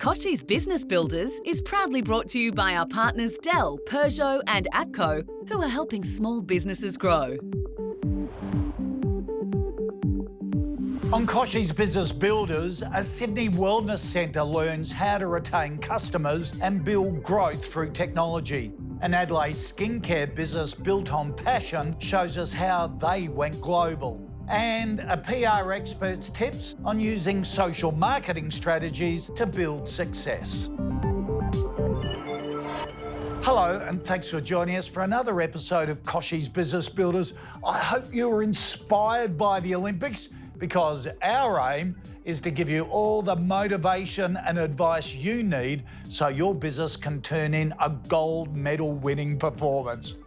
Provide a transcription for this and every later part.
Kochie's Business Builders is proudly brought to you by our partners Dell, Peugeot and APCO, who are helping small businesses grow. On Kochie's Business Builders, a Sydney wellness centre learns how to retain customers and build growth through technology. An Adelaide skincare business built on passion shows us how they went global. And a PR expert's tips on using social marketing strategies to build success. Hello, and thanks for joining us for another episode of Kochie's Business Builders. I hope you were inspired by the Olympics, because our aim is to give you all the motivation and advice you need so your business can turn in a gold medal winning performance.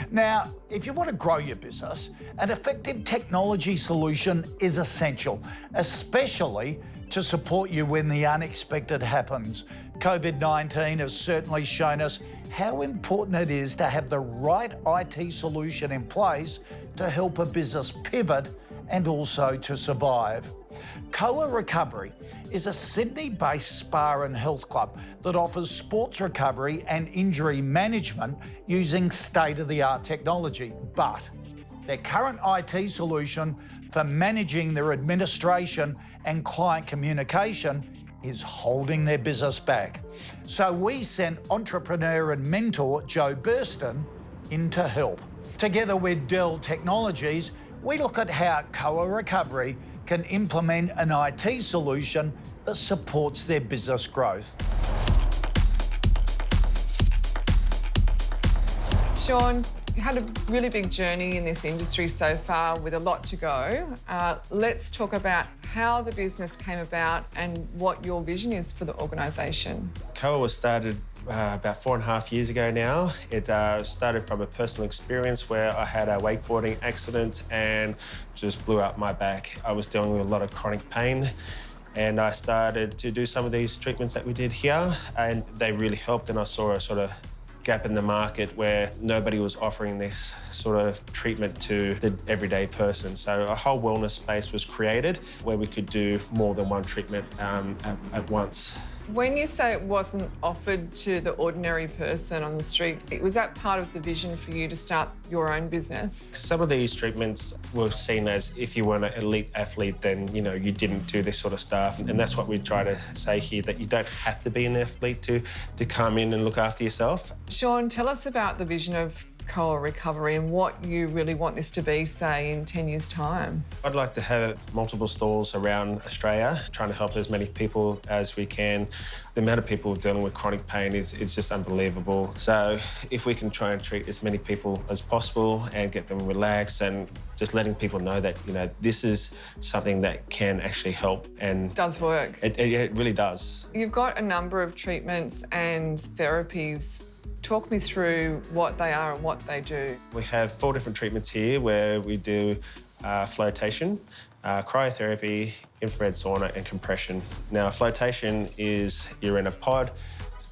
Now, if you want to grow your business, an effective technology solution is essential, especially to support you when the unexpected happens. COVID-19 has certainly shown us how important it is to have the right IT solution in place to help a business pivot and also to survive. KOA Recovery is a Sydney-based spa and health club that offers sports recovery and injury management using state-of-the-art technology. But their current IT solution for managing their administration and client communication is holding their business back. So we sent entrepreneur and mentor Joe Burston in to help. Together with Dell Technologies, we look at how KOA Recovery can implement an IT solution that supports their business growth. Sean, you had a really big journey in this industry so far with a lot to go. Let's talk about how the business came about and what your vision is for the organisation. KOA was started about 4.5 years ago now. It started from a personal experience where I had a wakeboarding accident and just blew out my back. I was dealing with a lot of chronic pain, and I started to do some of these treatments that we did here, and they really helped. And I saw a sort of gap in the market where nobody was offering this sort of treatment to the everyday person. So a whole wellness space was created where we could do more than one treatment at once. When you say it wasn't offered to the ordinary person on the street, was that part of the vision for you to start your own business? Some of these treatments were seen as if you weren't an elite athlete, then you didn't do this sort of stuff. And that's what we try to say here, that you don't have to be an athlete to come in and look after yourself. Sean, tell us about the vision of KOA Recovery and what you really want this to be, say, in 10 years' time. I'd like to have multiple stores around Australia, trying to help as many people as we can. The amount of people dealing with chronic pain is just unbelievable. So if we can try and treat as many people as possible and get them relaxed and just letting people know that, this is something that can actually help and... Does work. It really does. You've got a number of treatments and therapies. Talk me through what they are and what they do. We have 4 different treatments here where we do flotation, cryotherapy, infrared sauna and compression. Now, flotation is you're in a pod,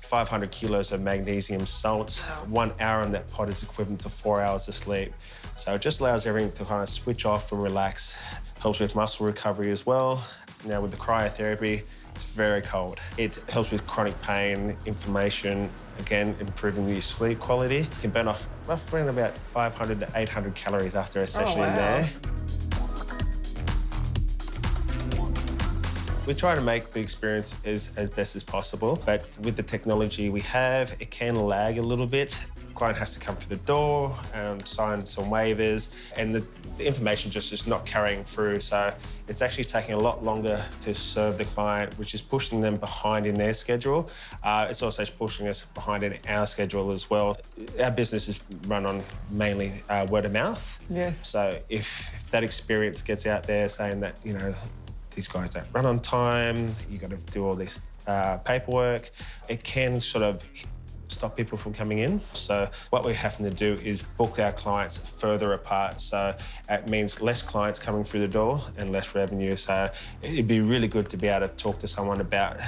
500 kilos of magnesium salts. 1 hour in that pod is equivalent to 4 hours of sleep. So it just allows everything to kind of switch off and relax. Helps with muscle recovery as well. Now with the cryotherapy, it's very cold. It helps with chronic pain, inflammation, again, improving your sleep quality. You can burn off roughly about 500 to 800 calories after a session in there. We try to make the experience as best as possible, but with the technology we have, it can lag a little bit. The client has to come through the door, sign some waivers, and the information just is not carrying through. So it's actually taking a lot longer to serve the client, which is pushing them behind in their schedule. It's also pushing us behind in our schedule as well. Our business is run on mainly word of mouth. Yes. So if that experience gets out there saying that, these guys don't run on time, you've got to do all this paperwork, it can sort of stop people from coming in. So what we're having to do is book our clients further apart. So it means less clients coming through the door and less revenue. So it'd be really good to be able to talk to someone about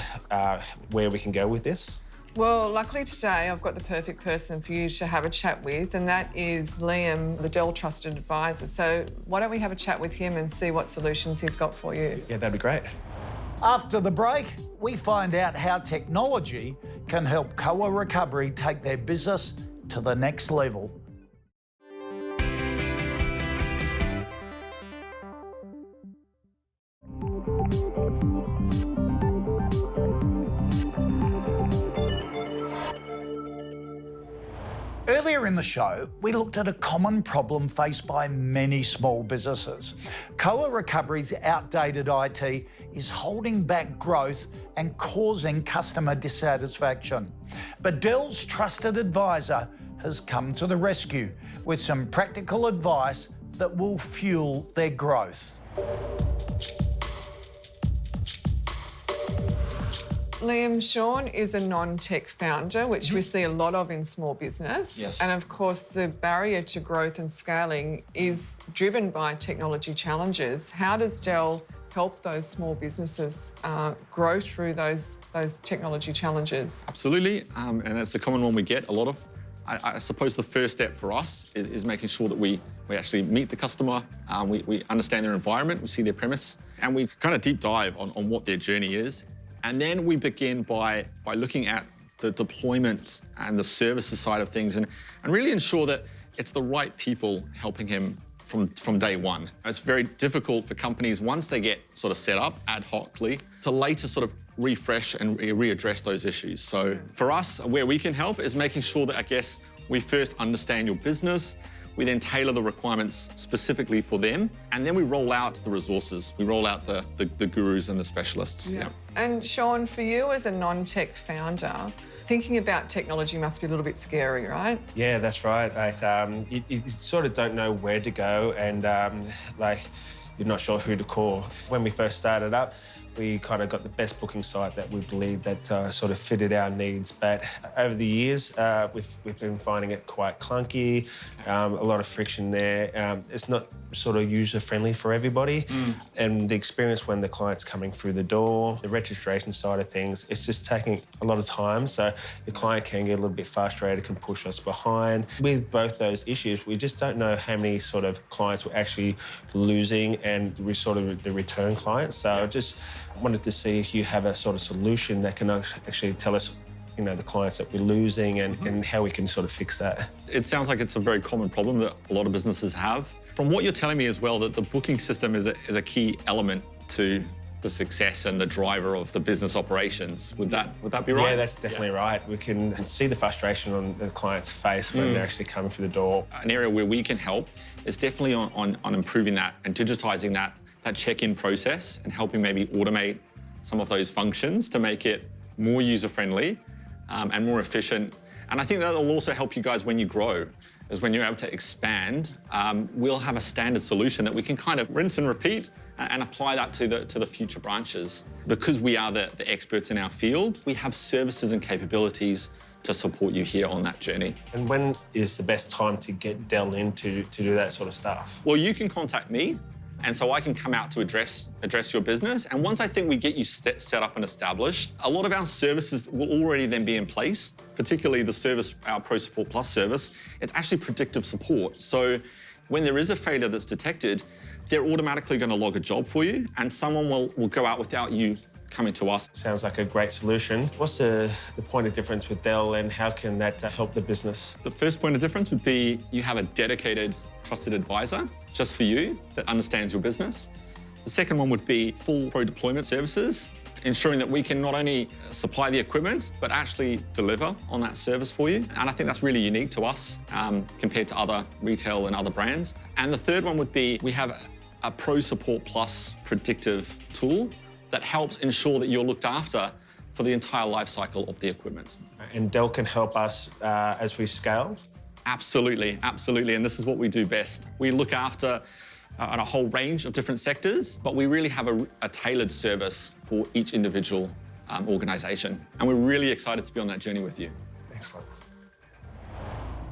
where we can go with this. Well, luckily today I've got the perfect person for you to have a chat with, and that is Liam, the Dell Trusted Advisor. So why don't we have a chat with him and see what solutions he's got for you? Yeah, that'd be great. After the break, we find out how technology can help KOA Recovery take their business to the next level. Earlier in the show, we looked at a common problem faced by many small businesses. KOA Recovery's outdated IT is holding back growth and causing customer dissatisfaction. But Dell's trusted advisor has come to the rescue with some practical advice that will fuel their growth. Liam, Sean is a non-tech founder, which we see a lot of in small business. Yes. And of course, the barrier to growth and scaling is driven by technology challenges. How does Dell help those small businesses grow through those technology challenges? Absolutely, and it's a common one we get a lot of. I suppose the first step for us is making sure that we actually meet the customer, we understand their environment, we see their premise, and we kind of deep dive on what their journey is. And then we begin by looking at the deployment and the services side of things and really ensure that it's the right people helping him from day one. It's very difficult for companies, once they get sort of set up ad hocly, to later sort of refresh and readdress those issues. So for us, where we can help is making sure that, I guess, we first understand your business, we then tailor the requirements specifically for them, and then we roll out the resources. We roll out the gurus and the specialists. Yeah. And Sean, for you as a non-tech founder, thinking about technology must be a little bit scary, right? Yeah, that's right. You sort of don't know where to go, and you're not sure who to call. When we first started up, we kind of got the best booking site that we believed that sort of fitted our needs. But over the years, we've been finding it quite clunky, a lot of friction there. It's not sort of user-friendly for everybody. And the experience when the client's coming through the door, the registration side of things, it's just taking a lot of time. So the client can get a little bit frustrated, can push us behind. With both those issues, we just don't know how many sort of clients we're actually losing and sort of the return clients. So I just wanted to see if you have a sort of solution that can actually tell us, you know, the clients that we're losing and how we can sort of fix that. It sounds like it's a very common problem that a lot of businesses have. From what you're telling me as well, that the booking system is a key element to the success and the driver of the business operations. Would that be right? Yeah, that's definitely right. We can see the frustration on the client's face when they're actually coming through the door. An area where we can help is definitely on improving that and digitizing that check-in process and helping maybe automate some of those functions to make it more user-friendly and more efficient. And I think that will also help you guys when you grow, is when you're able to expand, we'll have a standard solution that we can kind of rinse and repeat and apply that to the future branches. Because we are the experts in our field, we have services and capabilities to support you here on that journey. And when is the best time to get Dell in to do that sort of stuff? Well, you can contact me, and so I can come out to address your business. And once I think we get you set up and established, a lot of our services will already then be in place, particularly the service, our Pro Support Plus service. It's actually predictive support. So when there is a failure that's detected, they're automatically going to log a job for you, and someone will go out without you coming to us. Sounds like a great solution. What's the point of difference with Dell, and how can that help the business? The first point of difference would be you have a dedicated, trusted advisor just for you that understands your business. The second one would be full pro deployment services, ensuring that we can not only supply the equipment, but actually deliver on that service for you. And I think that's really unique to us compared to other retail and other brands. And the third one would be we have a Pro Support Plus predictive tool that helps ensure that you're looked after for the entire life cycle of the equipment. And Dell can help us as we scale? Absolutely, absolutely, and this is what we do best. We look after on a whole range of different sectors, but we really have a tailored service for each individual organisation, and we're really excited to be on that journey with you. Excellent.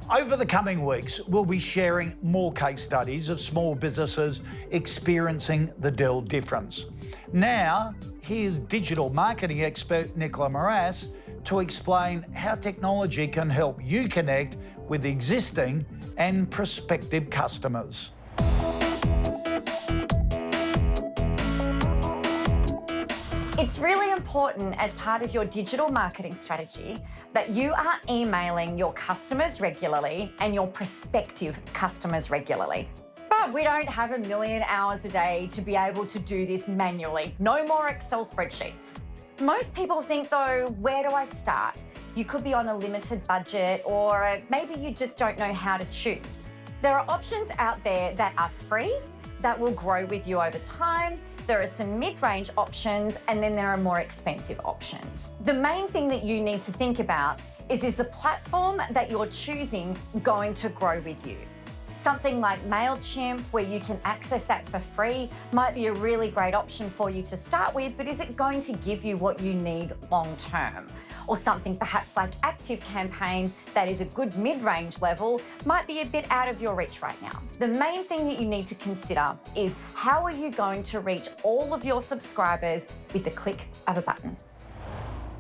Over the coming weeks, we'll be sharing more case studies of small businesses experiencing the Dell difference. Now, here's digital marketing expert Nicola Morass to explain how technology can help you connect with existing and prospective customers. It's really important as part of your digital marketing strategy that you are emailing your customers regularly and your prospective customers regularly. But we don't have 1 million hours a day to be able to do this manually. No more Excel spreadsheets. Most people think though, where do I start? You could be on a limited budget, or maybe you just don't know how to choose. There are options out there that are free, that will grow with you over time. There are some mid-range options, and then there are more expensive options. The main thing that you need to think about is the platform that you're choosing going to grow with you? Something like MailChimp, where you can access that for free, might be a really great option for you to start with, but is it going to give you what you need long term? Or something perhaps like ActiveCampaign that is a good mid-range level might be a bit out of your reach right now. The main thing that you need to consider is how are you going to reach all of your subscribers with the click of a button?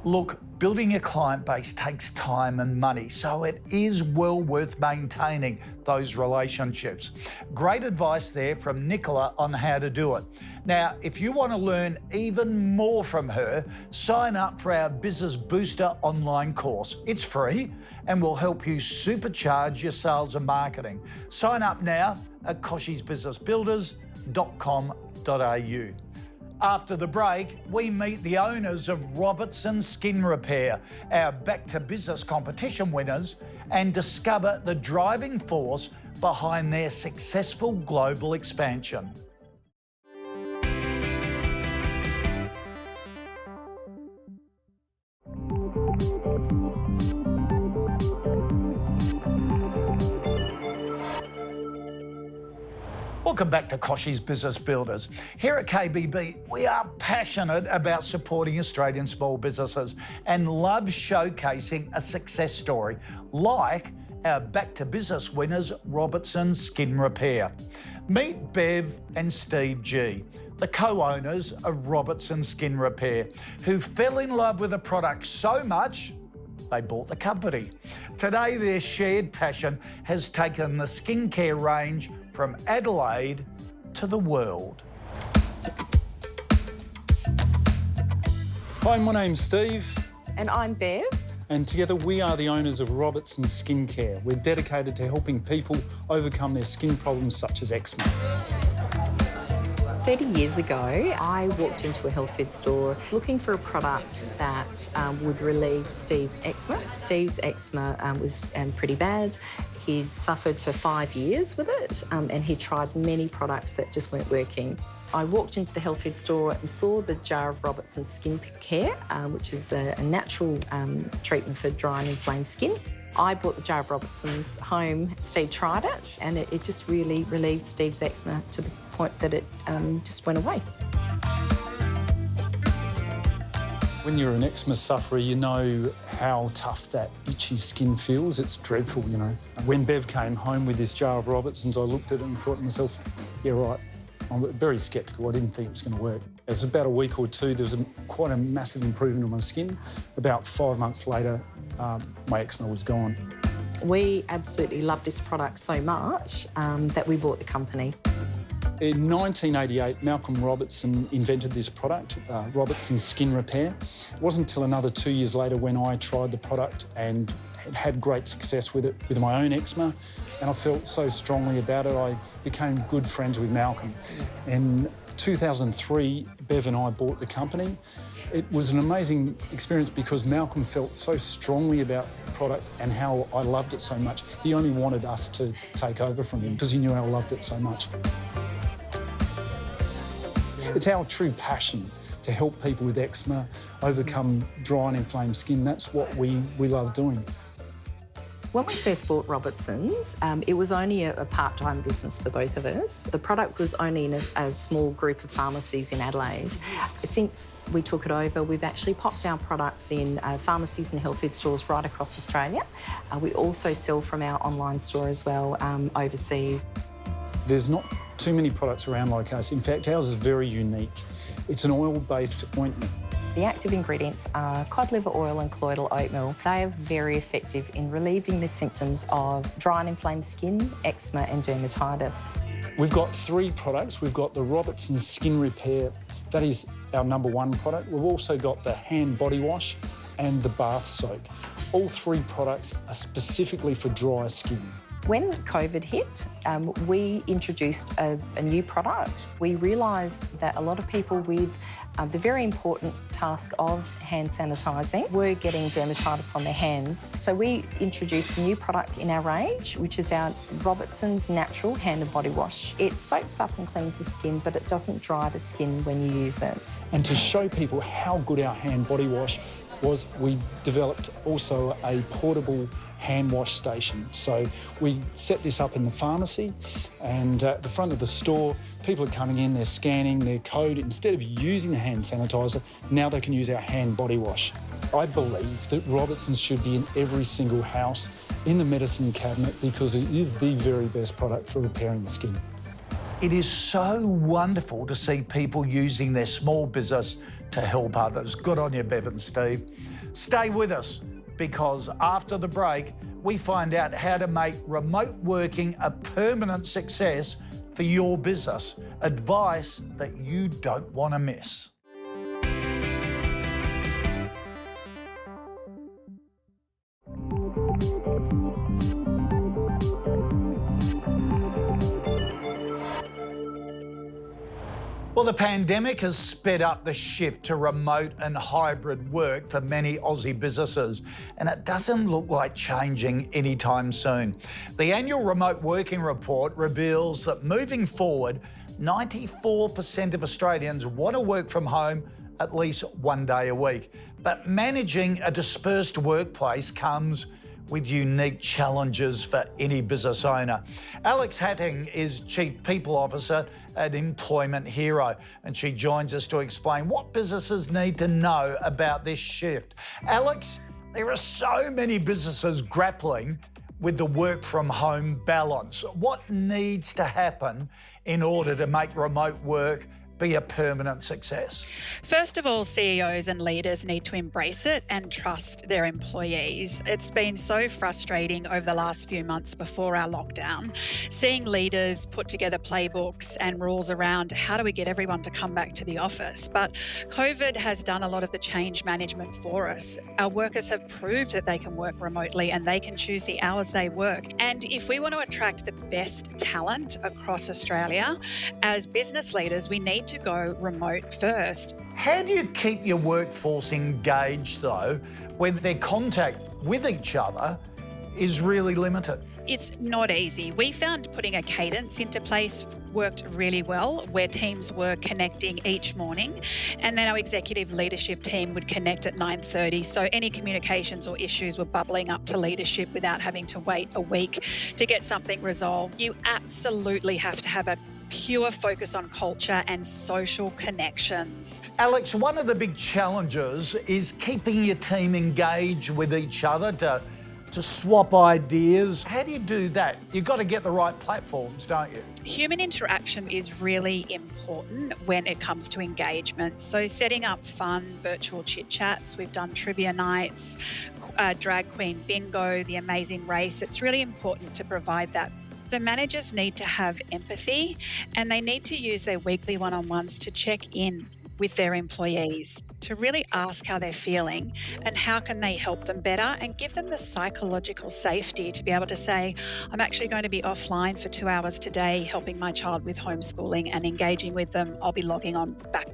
Look, building a client base takes time and money, so it is well worth maintaining those relationships. Great advice there from Nicola on how to do it. Now, if you want to learn even more from her, sign up for our Business Booster online course. It's free and will help you supercharge your sales and marketing. Sign up now at kochiesbusinessbuilders.com.au. After the break, we meet the owners of Robertson Skin Repair, our Back to Business competition winners, and discover the driving force behind their successful global expansion. Welcome back to Kochie's Business Builders. Here at KBB, we are passionate about supporting Australian small businesses and love showcasing a success story like our Back to Business winners, Robertson Skin Repair. Meet Bev and Steve G, the co-owners of Robertson Skin Repair, who fell in love with the product so much they bought the company. Today, their shared passion has taken the skincare range from Adelaide to the world. Hi, my name's Steve. And I'm Bev. And together we are the owners of Robertson Skincare. We're dedicated to helping people overcome their skin problems such as eczema. 30 years ago, I walked into a health food store looking for a product that would relieve Steve's eczema. Steve's eczema was pretty bad. He'd suffered for 5 years with it, and he tried many products that just weren't working. I walked into the health food store and saw the jar of Robertson Skin Care, which is a natural treatment for dry and inflamed skin. I brought the jar of Robertson's home. Steve tried it, and it just really relieved Steve's eczema to the point that it just went away. When you're an eczema sufferer, you know how tough that itchy skin feels. It's dreadful, you know. When Bev came home with this jar of Robertson's, I looked at it and thought to myself, yeah, right, I'm very sceptical. I didn't think it was going to work. It was about a week or two, there was quite a massive improvement on my skin. About 5 months later, my eczema was gone. We absolutely love this product so much that we bought the company. In 1988, Malcolm Robertson invented this product, Robertson Skin Repair. It wasn't until another 2 years later when I tried the product and had great success with it with my own eczema, and I felt so strongly about it, I became good friends with Malcolm. In 2003, Bev and I bought the company. It was an amazing experience because Malcolm felt so strongly about the product and how I loved it so much. He only wanted us to take over from him because he knew I loved it so much. It's our true passion to help people with eczema overcome dry and inflamed skin. That's what we love doing. When we first bought Robertson's, it was only a part-time business for both of us. The product was only in a small group of pharmacies in Adelaide. Since we took it over, we've actually popped our products in pharmacies and health food stores right across Australia. We also sell from our online store as well overseas. There's not too many products around like us. In fact, ours is very unique. It's an oil-based ointment. The active ingredients are cod liver oil and colloidal oatmeal. They are very effective in relieving the symptoms of dry and inflamed skin, eczema and dermatitis. We've got 3 products. We've got the Robertson Skin Repair. That is our #1 product. We've also got the hand body wash and the bath soak. All 3 products are specifically for dry skin. When COVID hit, we introduced a new product. We realised that a lot of people with the very important task of hand sanitising were getting dermatitis on their hands. So we introduced a new product in our range, which is our Robertson's Natural Hand and Body Wash. It soaps up and cleans the skin, but it doesn't dry the skin when you use it. And to show people how good our hand body wash was, we developed also a portable hand wash station. So we set this up in the pharmacy, and at the front of the store, people are coming in, they're scanning their code. Instead of using the hand sanitizer, now they can use our hand body wash. I believe that Robertson's should be in every single house in the medicine cabinet because it is the very best product for repairing the skin. It is so wonderful to see people using their small business to help others. Good on you, Bev and Steve. Stay with us, because after the break, we find out how to make remote working a permanent success for your business. Advice that you don't want to miss. Well, the pandemic has sped up the shift to remote and hybrid work for many Aussie businesses, and it doesn't look like changing anytime soon. The annual remote working report reveals that moving forward, 94% of Australians want to work from home at least one day a week. But managing a dispersed workplace comes with unique challenges for any business owner. Alex Hatting is Chief People Officer at Employment Hero, and she joins us to explain what businesses need to know about this shift. Alex, there are so many businesses grappling with the work from home balance. What needs to happen in order to make remote work be a permanent success? First of all, CEOs and leaders need to embrace it and trust their employees. It's been so frustrating over the last few months before our lockdown, seeing leaders put together playbooks and rules around how do we get everyone to come back to the office. But COVID has done a lot of the change management for us. Our workers have proved that they can work remotely and they can choose the hours they work. And if we want to attract the best talent across Australia, as business leaders, we need to go remote first. How do you keep your workforce engaged, though, when their contact with each other is really limited? It's not easy. We found putting a cadence into place worked really well, where teams were connecting each morning, and then our executive leadership team would connect at 9:30. So any communications or issues were bubbling up to leadership without having to wait a week to get something resolved. You absolutely have to have a pure focus on culture and social connections. Alex, one of the big challenges is keeping your team engaged with each other to swap ideas. How do you do that? You've got to get the right platforms, don't you? Human interaction is really important when it comes to engagement. So setting up fun virtual chit chats, we've done trivia nights, drag queen bingo, the amazing race. It's really important to provide that. The managers need to have empathy, and they need to use their weekly one-on-ones to check in with their employees, to really ask how they're feeling and how can they help them better, and give them the psychological safety to be able to say, I'm actually going to be offline for 2 hours today helping my child with homeschooling and engaging with them. I'll be logging on back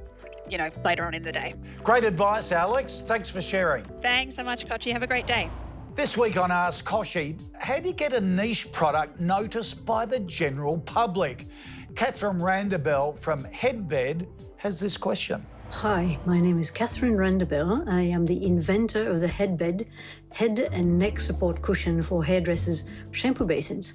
later on in the day. Great advice, Alex. Thanks for sharing. Thanks so much, Kochie. Have a great day. This week on Ask Kochie, how do you get a niche product noticed by the general public? Catherine Randabell from Headbed has this question. Hi, my name is Catherine Randabell. I am the inventor of the Headbed head and neck support cushion for hairdressers' shampoo basins.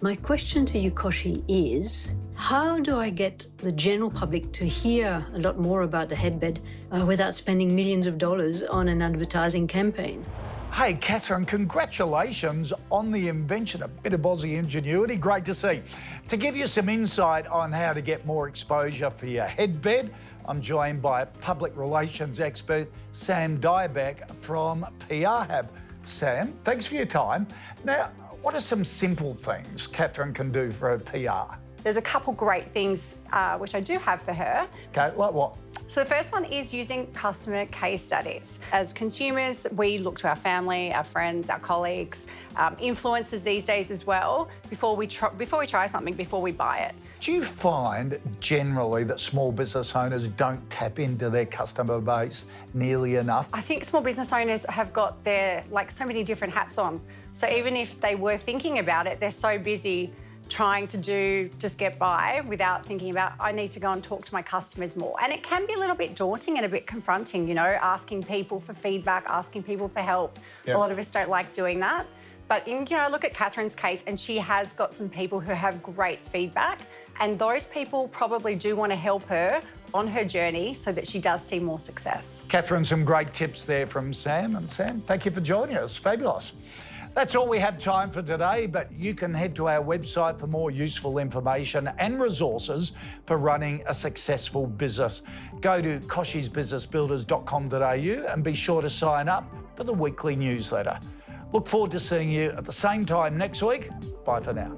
My question to you, Kochie, is how do I get the general public to hear a lot more about the Headbed without spending millions of dollars on an advertising campaign? Hey, Catherine, congratulations on the invention. A bit of Aussie ingenuity, great to see. To give you some insight on how to get more exposure for your headbed, I'm joined by public relations expert Sam Diebeck from PR Hub. Sam, thanks for your time. Now, what are some simple things Catherine can do for her PR? there's a couple great things which I do have for her. Okay, like what? So the first one is using customer case studies. As consumers, we look to our family, our friends, our colleagues, influencers these days as well, before we try something, before we buy it. Do you find generally that small business owners don't tap into their customer base nearly enough? I think small business owners have got their, so many different hats on. So even if they were thinking about it, they're so busy trying to just get by without thinking about, I need to go and talk to my customers more. And it can be a little bit daunting and a bit confronting, asking people for feedback, asking people for help. Yep. A lot of us don't like doing that. But look at Catherine's case, and she has got some people who have great feedback, and those people probably do want to help her on her journey so that she does see more success. Catherine, some great tips there from Sam. And Sam, thank you for joining us. Fabulous. That's all we have time for today, but you can head to our website for more useful information and resources for running a successful business. Go to kochiesbusinessbuilders.com.au and be sure to sign up for the weekly newsletter. Look forward to seeing you at the same time next week. Bye for now.